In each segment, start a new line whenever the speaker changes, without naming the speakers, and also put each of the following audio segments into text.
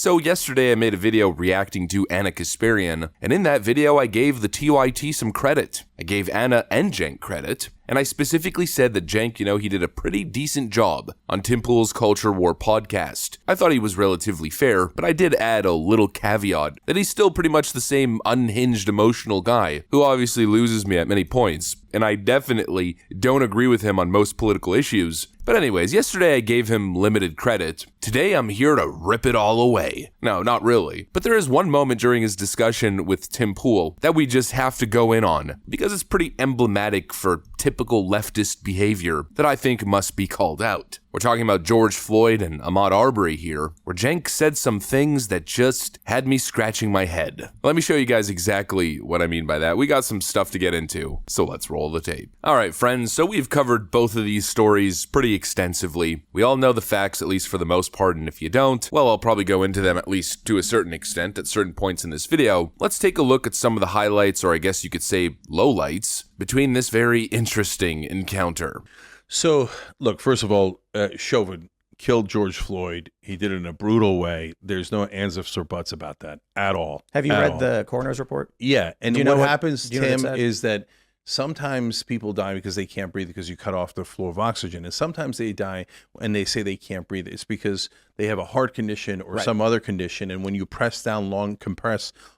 So yesterday I made a video reacting to Anna Kasparian, and in that video I gave the TYT some credit. I gave Anna and Cenk credit, and I specifically said that Cenk, he did a pretty decent job on Tim Pool's Culture War podcast. I thought he was relatively fair, but I did add a little caveat that he's still pretty much the same unhinged emotional guy, who obviously loses me at many points, and I definitely don't agree with him on most political issues. But anyways, yesterday I gave him limited credit. Today I'm here to rip it all away. No, not really. But there is one moment during his discussion with Tim Pool that we just have to go in on, because it's pretty emblematic for typical leftist behavior that I think must be called out. We're talking about George Floyd and Ahmaud Arbery here, where Cenk said some things that just had me scratching my head. Let me show you guys exactly what I mean by that. We got some stuff to get into, so let's roll the tape. Alright friends, so we've covered both of these stories pretty extensively. We all know the facts, at least for the most part, and if you don't, well, I'll probably go into them at least to a certain extent at certain points in this video. Let's take a look at some of the highlights, or I guess you could say lowlights, between this very interesting encounter.
So, look, first of all, Chauvin killed George Floyd. He did it in a brutal way. There's no ands, ifs, or buts about that at all.
Have you read the coroner's report?
Yeah, and what happens, Tim, is that sometimes people die because they can't breathe because you cut off the flow of oxygen, and sometimes they die and they say they can't breathe. It's because they have a heart condition or some other condition, and when you compress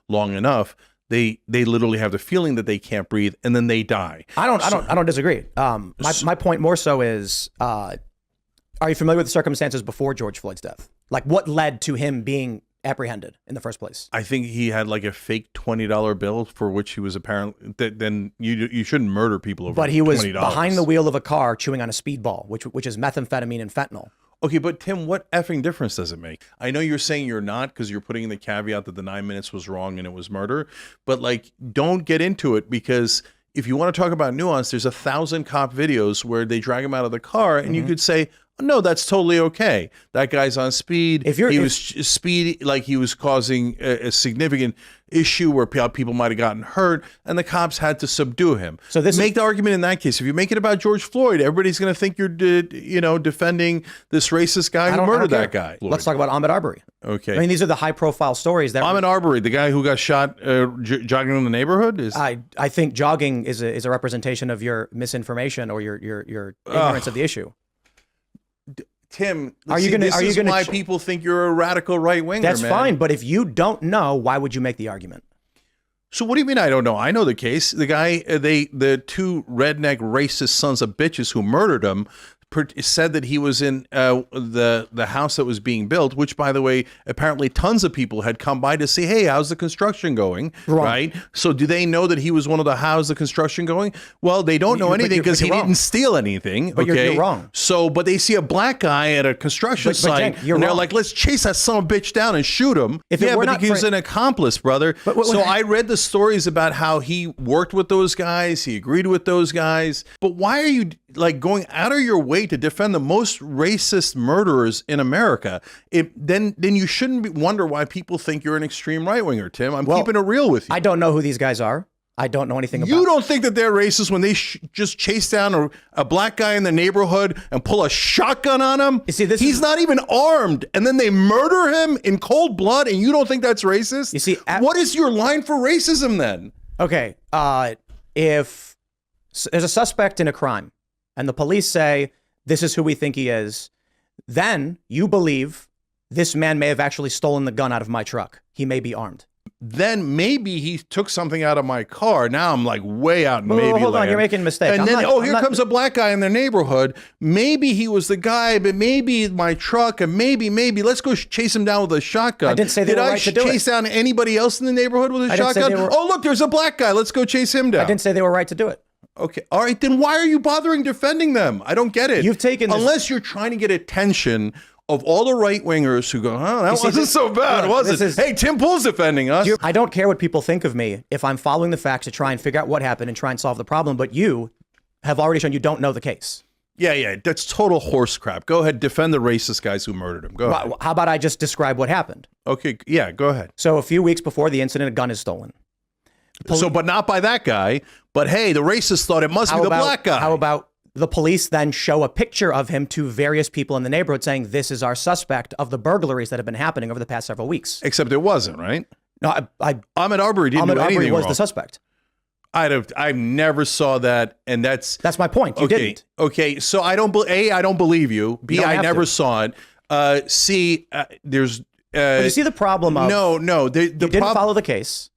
long enough, they literally have the feeling that they can't breathe, and then they die.
I don't disagree. My point more so is, are you familiar with the circumstances before George Floyd's death? Like, what led to him being apprehended in the first place?
I think he had like a fake $20 bill for which he was apparently. Then you shouldn't murder people over $20.
But he was behind the wheel of a car chewing on a speedball, which is methamphetamine and fentanyl.
Okay, but Tim, what effing difference does it make? I know you're saying you're not because you're putting in the caveat that the 9 minutes was wrong and it was murder, but like, don't get into it, because if you want to talk about nuance, there's 1,000 cop videos where they drag him out of the car and you could say, no, that's totally okay. That guy's on speed. He was causing a significant issue where people might have gotten hurt, and the cops had to subdue him. So make the argument in that case. If you make it about George Floyd, everybody's going to think you're, defending this racist guy who murdered that guy.
Let's talk about Ahmaud Arbery.
Okay.
I mean, these are the high-profile stories that
Ahmaud Arbery, the guy who got shot jogging in the neighborhood, is.
I think jogging is a representation of your misinformation or your ignorance of the issue.
Tim, this is why people think you're a radical right-winger,
That's fine, but if you don't know, why would you make the argument?
So what do you mean I don't know? I know the case. The guy, the two redneck racist sons of bitches who murdered him said that he was in the house that was being built, which, by the way, apparently tons of people had come by to see, hey, how's the construction going?
Wrong.
Right? So do they know that he was one of the how's the construction going? Well, they don't know anything because he didn't steal anything.
But you're wrong.
So, but they see a black guy at a construction site,
Cenk,
and they're like, let's chase that son of a bitch down and shoot him. But he was an accomplice, brother. So I read the stories about how he worked with those guys, he agreed with those guys. But why are you like going out of your way to defend the most racist murderers in America? Then you shouldn't wonder why people think you're an extreme right-winger, Tim. I'm keeping it real with you.
I don't know who these guys are. I don't know anything about
You don't think that they're racist when they just chase down a black guy in the neighborhood and pull a shotgun on him?
You see,
he's not even armed, and then they murder him in cold blood, and you don't think that's racist?
You see,
what is your line for racism then?
Okay, if there's a suspect in a crime, and the police say, this is who we think he is, then you believe this man may have actually stolen the gun out of my truck. He may be armed.
Then maybe he took something out of my car. Now I'm like way out in maybe land.
Hold on, you're making a mistake.
And here comes a black guy in the neighborhood. Maybe he was the guy, but maybe my truck, and maybe let's go chase him down with a shotgun.
I didn't say they were right to do it.
Did I chase down anybody else in the neighborhood with a shotgun? Oh, look, there's a black guy. Let's go chase him down.
I didn't say they were right to do it.
Okay. All right. Then why are you bothering defending them? I don't get it.
You've taken this.
Unless you're trying to get attention of all the right-wingers who go, oh, that wasn't so bad, was it? Hey, Tim Pool's defending us.
I don't care what people think of me if I'm following the facts to try and figure out what happened and try and solve the problem. But you have already shown you don't know the case.
Yeah. That's total horse crap. Go ahead. Defend the racist guys who murdered him. Go ahead.
How about I just describe what happened?
Okay. Yeah, go ahead.
So a few weeks before the incident, a gun is stolen.
But not by that guy. But hey, the racist thought it must be the black guy.
How about the police then show a picture of him to various people in the neighborhood saying, this is our suspect of the burglaries that have been happening over the past several weeks.
Except it wasn't, right?
No,
Ahmaud Arbery didn't do
Ahmaud Arbery
anything
was
wrong.
the suspect.
I never saw that, and that's
my point. You didn't.
Okay, so I don't believe you. B, I never saw it. C, there's.
But you see the problem of
no.
You didn't follow the case.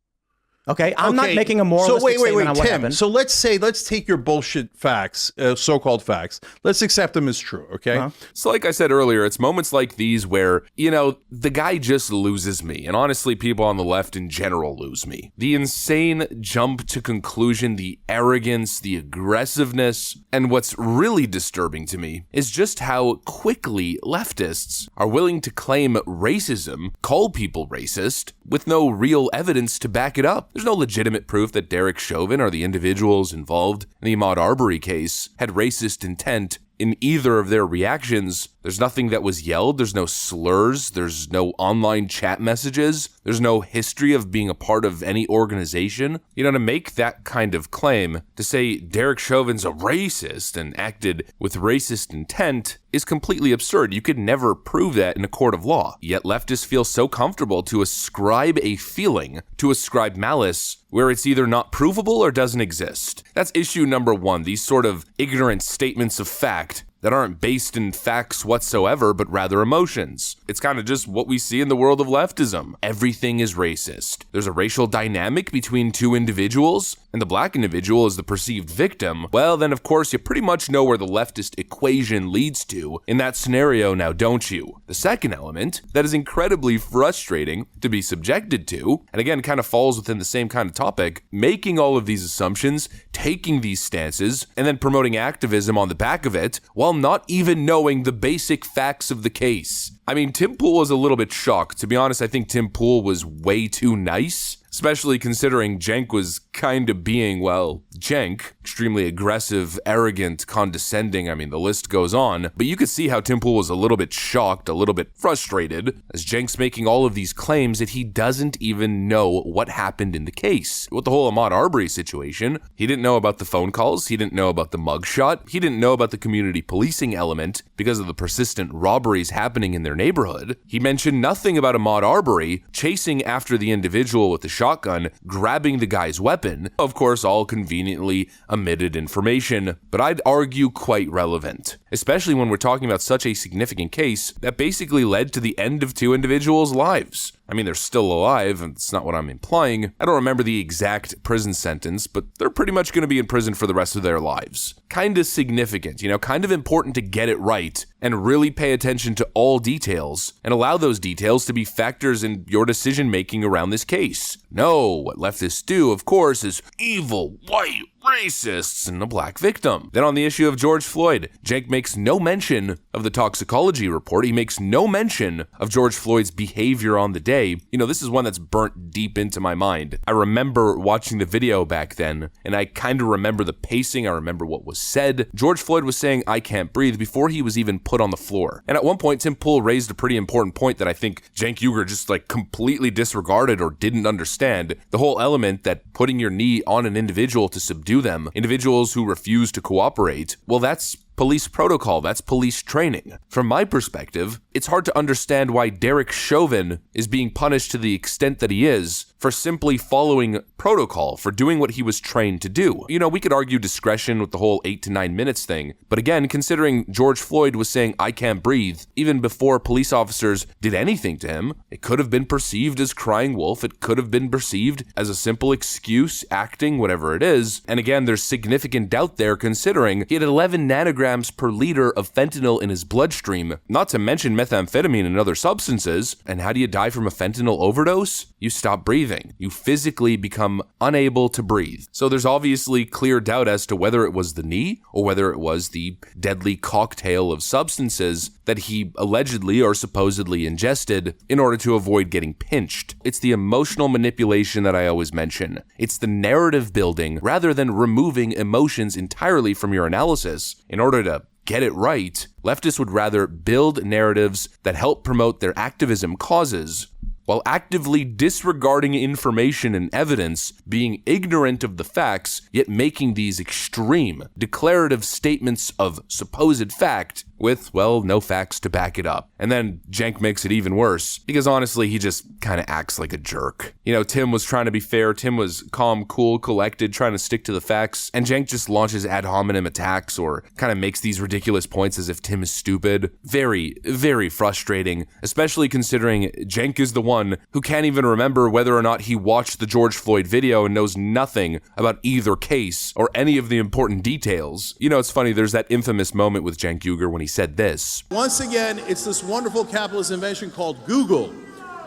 Okay, I'm not making a moralistic statement on what
Tim,
happened.
so let's take your bullshit facts, so-called facts. Let's accept them as true, okay?
So like I said earlier, it's moments like these where, the guy just loses me. And honestly, people on the left in general lose me. The insane jump to conclusion, the arrogance, the aggressiveness, and what's really disturbing to me is just how quickly leftists are willing to claim racism, call people racist, with no real evidence to back it up. There's no legitimate proof that Derek Chauvin or the individuals involved in the Ahmaud Arbery case had racist intent in either of their reactions. There's nothing that was yelled. There's no slurs. There's no online chat messages. There's no history of being a part of any organization. To make that kind of claim, to say Derek Chauvin's a racist and acted with racist intent is completely absurd. You could never prove that in a court of law. Yet leftists feel so comfortable to ascribe a feeling, to ascribe malice, where it's either not provable or doesn't exist. That's issue number one, these sort of ignorant statements of fact that aren't based in facts whatsoever, but rather emotions. It's kind of just what we see in the world of leftism. Everything is racist. There's a racial dynamic between two individuals, and the black individual is the perceived victim. Well, then of course you pretty much know where the leftist equation leads to in that scenario now, don't you? The second element that is incredibly frustrating to be subjected to, and again kind of falls within the same kind of topic, making all of these assumptions, taking these stances, and then promoting activism on the back of it, while not even knowing the basic facts of the case. I mean, Tim Pool was a little bit shocked. To be honest, I think Tim Pool was way too nice, especially considering Cenk was kind of being, Cenk, extremely aggressive, arrogant, condescending. I mean, the list goes on. But you could see how Tim Pool was a little bit shocked, a little bit frustrated, as Cenk's making all of these claims that he doesn't even know what happened in the case. With the whole Ahmaud Arbery situation, he didn't know about the phone calls, he didn't know about the mugshot, he didn't know about the community policing element because of the persistent robberies happening in their neighborhood. He mentioned nothing about Ahmaud Arbery chasing after the individual with the shotgun, grabbing the guy's weapon. Of course, all conveniently omitted information, but I'd argue quite relevant, especially when we're talking about such a significant case that basically led to the end of two individuals' lives. I mean, they're still alive, and it's not what I'm implying. I don't remember the exact prison sentence, but they're pretty much going to be in prison for the rest of their lives. Kind of significant, kind of important to get it right and really pay attention to all details and allow those details to be factors in your decision making around this case. No, what leftists do, of course, is evil, white, racists and a black victim. Then on the issue of George Floyd, Cenk makes no mention of the toxicology report. He makes no mention of George Floyd's behavior on the day. This is one that's burnt deep into my mind. I remember watching the video back then, and I kind of remember the pacing. I remember what was said. George Floyd was saying, "I can't breathe," before he was even put on the floor. And at one point, Tim Pool raised a pretty important point that I think Cenk Uygur just completely disregarded or didn't understand. The whole element that putting your knee on an individual to subdue them, individuals who refuse to cooperate, well, that's police protocol, that's police training. From my perspective, it's hard to understand why Derek Chauvin is being punished to the extent that he is for simply following protocol, for doing what he was trained to do. We could argue discretion with the whole 8 to 9 minutes thing, but again, considering George Floyd was saying, "I can't breathe," even before police officers did anything to him, it could have been perceived as crying wolf, it could have been perceived as a simple excuse, acting, whatever it is, and again, there's significant doubt there considering he had 11 nanograms per liter of fentanyl in his bloodstream, not to mention methamphetamine and other substances. And how do you die from a fentanyl overdose? You stop breathing. You physically become unable to breathe. So there's obviously clear doubt as to whether it was the knee or whether it was the deadly cocktail of substances that he allegedly or supposedly ingested in order to avoid getting pinched. It's the emotional manipulation that I always mention. It's the narrative building rather than removing emotions entirely from your analysis. In order to get it right, leftists would rather build narratives that help promote their activism causes while actively disregarding information and evidence, being ignorant of the facts, yet making these extreme, declarative statements of supposed fact with, well, no facts to back it up. And then Cenk makes it even worse, because honestly, he just kind of acts like a jerk. You know, Tim was trying to be fair, Tim was calm, cool, collected, trying to stick to the facts, and Cenk just launches ad hominem attacks or kind of makes these ridiculous points as if Tim is stupid. Very, very frustrating, especially considering Cenk is the one who can't even remember whether or not he watched the George Floyd video and knows nothing about either case or any of the important details. You know, it's funny, there's that infamous moment with Cenk Uygur when he said this.
Once again, it's this wonderful capitalist invention called Google.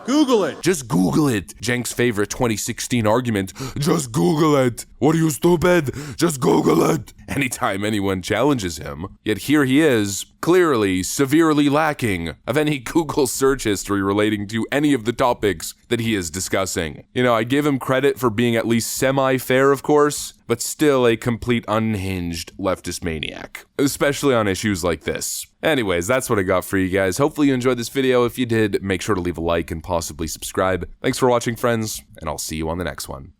Google it.
Just Google it. Cenk's favorite 2016 argument. Just Google it. What are you, stupid? Just Google it. Anytime anyone challenges him. Yet here he is, clearly severely lacking of any Google search history relating to any of the topics that he is discussing. You know, I give him credit for being at least semi-fair, of course, but still a complete unhinged leftist maniac, especially on issues like this. Anyways, that's what I got for you guys. Hopefully you enjoyed this video. If you did, make sure to leave a like and possibly subscribe. Thanks for watching, friends, and I'll see you on the next one.